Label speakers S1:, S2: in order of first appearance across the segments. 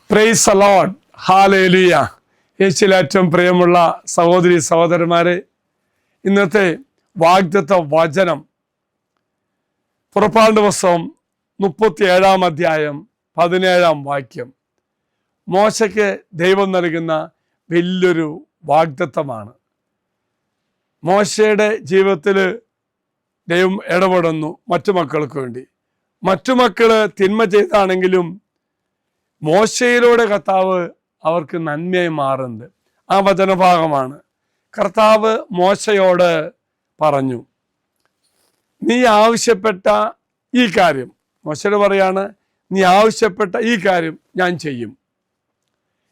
S1: Praise the Lord, hallelujah. യേശുവിൽ ഏറ്റവും പ്രിയമുള്ള സഹോദരി സഹോദരന്മാരെ, ഇന്നത്തെ വാഗ്ദത്ത വചനം പുറപ്പാട് പുസ്തകം 37 അധ്യായം 17 വാക്യം. മോശയ്ക്ക് ദൈവം നൽകുന്ന വലിയൊരു വാഗ്ദത്തമാണ്. മോശയുടെ ജീവിതത്തിൽ ദൈവം ഇടപെടുന്നു മറ്റു മക്കൾക്ക് വേണ്ടി. മറ്റു മക്കള് തിന്മ ചെയ്താണെങ്കിലും മോശയിലൂടെ കർത്താവ് അവർക്ക് നന്മയായി മാറുന്നത്. ആ വചനഭാഗമാണ്. കർത്താവ് മോശയോട് പറഞ്ഞു, നീ ആവശ്യപ്പെട്ട ഈ കാര്യം, മോശയോട് പറയാണ്, നീ ആവശ്യപ്പെട്ട ഈ കാര്യം ഞാൻ ചെയ്യും.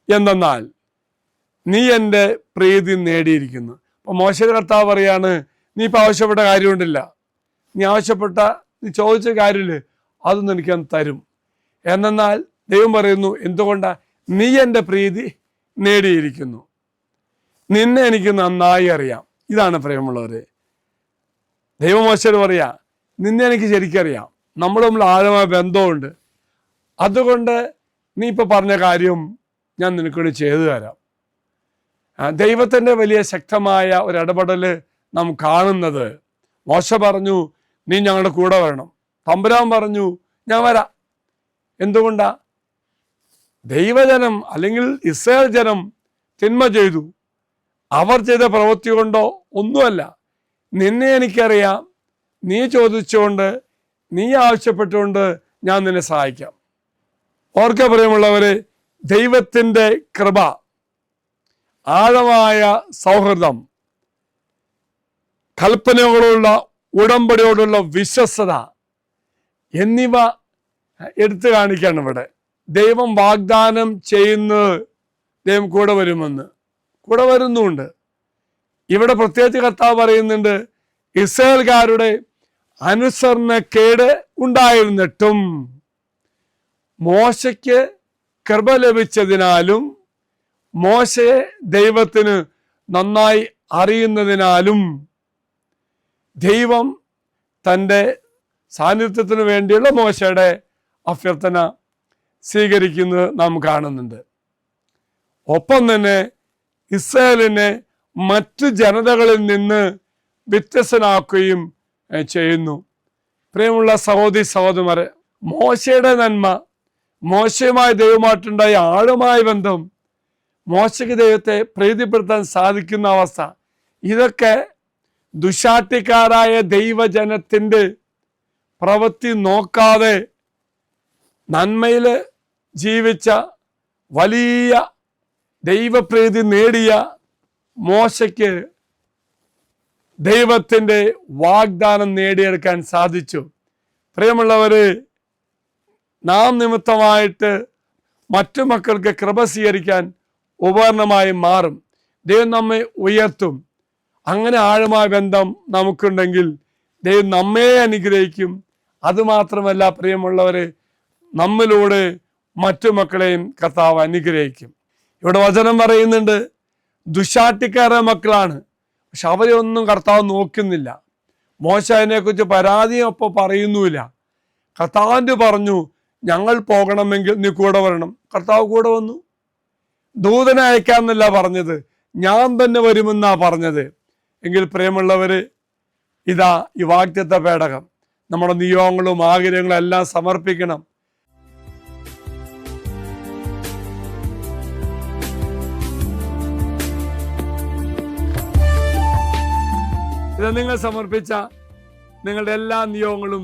S1: എന്തെന്നാൽ നീ എൻ്റെ പ്രീതി നേടിയിരിക്കുന്നു. അപ്പം മോശയുടെ കർത്താവ് പറയാണ്, നീ ഇപ്പം ആവശ്യപ്പെട്ട കാര്യമുണ്ടില്ല, നീ ചോദിച്ച കാര്യമില്ലേ, അതൊന്നും എനിക്ക് തരും. എന്നാൽ ദൈവം പറയുന്നു, എന്തുകൊണ്ടാ? നീ എൻ്റെ പ്രീതി നേടിയിരിക്കുന്നു, നിന്നെ എനിക്ക് നന്നായി അറിയാം. ഇതാണ് പ്രിയമുള്ളവരെ, ദൈവം മോശയോട് പറയാ, നിന്നെ എനിക്ക് ശരിക്കറിയാം, നമ്മൾ തമ്മിൽ ആഴമായ ബന്ധമുണ്ട്, അതുകൊണ്ട് നീ ഇപ്പം പറഞ്ഞ കാര്യം ഞാൻ നിനക്കൂടി ചെയ്തു തരാം. ദൈവത്തിൻ്റെ വലിയ ശക്തമായ ഒരു ഇടപെടൽ നാം കാണുന്നത്. മോശ പറഞ്ഞു, നീ ഞങ്ങളുടെ കൂടെ വരണം. തമ്പുരാൻ പറഞ്ഞു, ഞാൻ വരാം. എന്തുകൊണ്ടാ? ദൈവജനം അല്ലെങ്കിൽ ഇസ്രായേൽ ജനം തിന്മ ചെയ്തു. അവർ ചെയ്ത പ്രവൃത്തി കൊണ്ടോ ഒന്നുമല്ല. നിന്നെ എനിക്കറിയാം, നീ ചോദിച്ചുകൊണ്ട്, നീ ആവശ്യപ്പെട്ടുകൊണ്ട് ഞാൻ നിന്നെ സഹായിക്കാം. ഓർക്ക പ്രിയമുള്ളവരെ, ദൈവത്തിൻ്റെ കൃപ, ആഴമായ സൗഹൃദം, കൽപ്പനകളോടുള്ള ഉടമ്പടിയോടുള്ള വിശ്വസ്തത എന്നിവ എടുത്തു കാണിക്കാണ് ഇവിടെ. ദൈവം വാഗ്ദാനം ചെയ്യുന്നത് ദൈവം കൂടെ വരുന്നുണ്ട്. ഇവിടെ പ്രത്യേകിച്ച് കർത്താവ് പറയുന്നുണ്ട്, ഇസ്രായേൽക്കാരുടെ അനുസരണക്കേട് ഉണ്ടായിരുന്നിട്ടും മോശയ്ക്ക് കൃപ ലഭിച്ചതിനാലും മോശയെ ദൈവത്തിന് നന്നായി അറിയുന്നതിനാലും ദൈവം തൻ്റെ സാന്നിധ്യത്തിന് വേണ്ടിയുള്ള മോശയുടെ അഭ്യർത്ഥന സ്വീകരിക്കുന്നത് നാം കാണുന്നുണ്ട്. ഒപ്പം തന്നെ ഇസ്രായേലിനെ മറ്റു ജനതകളിൽ നിന്ന് വ്യത്യസ്തനാക്കുകയും ചെയ്യുന്നു. പ്രിയമുള്ള സഹോദരി സഹോദരന്മാരെ, മോശയുടെ നന്മ, മോശയുമായി ദൈവമായിട്ടുണ്ടായ ആഴമായ ബന്ധം, മോശയ്ക്ക് ദൈവത്തെ പ്രീതിപ്പെടുത്താൻ സാധിക്കുന്ന അവസ്ഥ, ഇതൊക്കെ ദുശാഠ്യക്കാരായ ദൈവജനത്തിൻ്റെ പ്രവൃത്തി നോക്കാതെ നന്മയിൽ ജീവിച്ച, വലിയ ദൈവപ്രീതി നേടിയ മോശയ്ക്ക് ദൈവത്തിൻ്റെ വാഗ്ദാനം നേടിയെടുക്കാൻ സാധിച്ചു. പ്രിയമുള്ളവര്, നാം നിമിത്തമായിട്ട് മറ്റു മക്കൾക്ക് കൃപ സ്വീകരിക്കാൻ ഉപകരണമായി മാറും. ദൈവം നമ്മെ ഉയർത്തും. അങ്ങനെ ആഴമായ ബന്ധം നമുക്കുണ്ടെങ്കിൽ ദൈവം നമ്മെ അനുഗ്രഹിക്കും. അതുമാത്രമല്ല പ്രിയമുള്ളവരെ, നമ്മിലൂടെ മറ്റു മക്കളെയും കർത്താവ് അനുഗ്രഹിക്കും. ഇവിടെ വചനം പറയുന്നുണ്ട്, ദുശാഠ്യക്കാരുടെ മക്കളാണ്, പക്ഷെ അവരെ ഒന്നും കർത്താവ് നോക്കുന്നില്ല. മോശ അതിനെക്കുറിച്ച് പരാതിയും ഒപ്പം പറയുന്നുമില്ല. കർത്താവിൻ്റെ പറഞ്ഞു, ഞങ്ങൾ പോകണമെങ്കിൽ നീ കൂടെ വരണം. കർത്താവ് കൂടെ വന്നു. ദൂതനെ അയക്കാമെന്നല്ല പറഞ്ഞത്, ഞാൻ തന്നെ വരുമെന്നാ പറഞ്ഞത്. എങ്കിൽ പ്രിയമുള്ളവര്, ഇതാ ഈ വാഗ്ദത്ത പേടകം, നമ്മുടെ നിയോഗങ്ങളും ആഗ്രഹങ്ങളും എല്ലാം സമർപ്പിക്കണം. ഇത് നിങ്ങൾ സമർപ്പിച്ച നിങ്ങളുടെ എല്ലാ നിയോഗങ്ങളും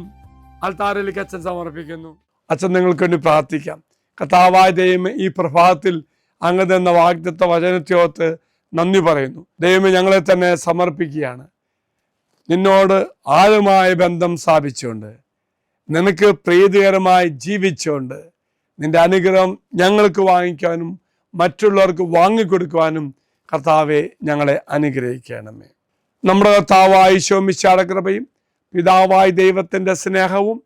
S1: അൾത്താരയിലേക്ക് അച്ഛൻ സമർപ്പിക്കുന്നു. അച്ഛൻ നിങ്ങൾക്ക് വേണ്ടി പ്രാർത്ഥിക്കാം. കർത്താവായ ദൈവമേ, ഈ പ്രഭാതത്തിൽ അങ്ങ് തന്ന വാഗ്ദത്ത വചനത്തോത്ത് നന്ദി പറയുന്നു. ദൈവമേ, ഞങ്ങളെ തന്നെ സമർപ്പിക്കുകയാണ്. നിന്നോട് ആഴമായ ബന്ധം സ്ഥാപിച്ചുകൊണ്ട്, നിനക്ക് പ്രീതികരമായി ജീവിച്ചുകൊണ്ട്, നിന്റെ അനുഗ്രഹം ഞങ്ങൾക്ക് വാങ്ങിക്കാനും മറ്റുള്ളവർക്ക് വാങ്ങിക്കൊടുക്കുവാനും കർത്താവെ ഞങ്ങളെ അനുഗ്രഹിക്കണമേ. നമ്മുടെ കർത്താവായ ഈശോ മിശിഹായുടെ കൃപയും പിതാവായ ദൈവത്തിൻ്റെ സ്നേഹവും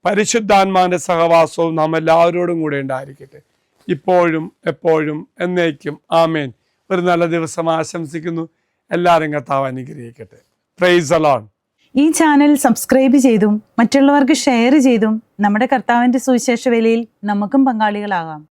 S1: പരിശുദ്ധാത്മാവിൻ്റെ സഹവാസവും നാം എല്ലാവരോടും കൂടെ ഉണ്ടായിരിക്കട്ടെ, ഇപ്പോഴും എപ്പോഴും എന്നേക്കും. ആമേൻ. ഒരു നല്ല ദിവസം ആശംസിക്കുന്നു. എല്ലാവരും കർത്താവ് അനുഗ്രഹിക്കട്ടെ. Praise the Lord.
S2: ഈ ചാനൽ സബ്സ്ക്രൈബ് ചെയ്തും മറ്റുള്ളവർക്ക് ഷെയർ ചെയ്തും നമ്മുടെ കർത്താവിൻ്റെ സുവിശേഷ വേലയിൽ നമുക്കും പങ്കാളികളാകാം.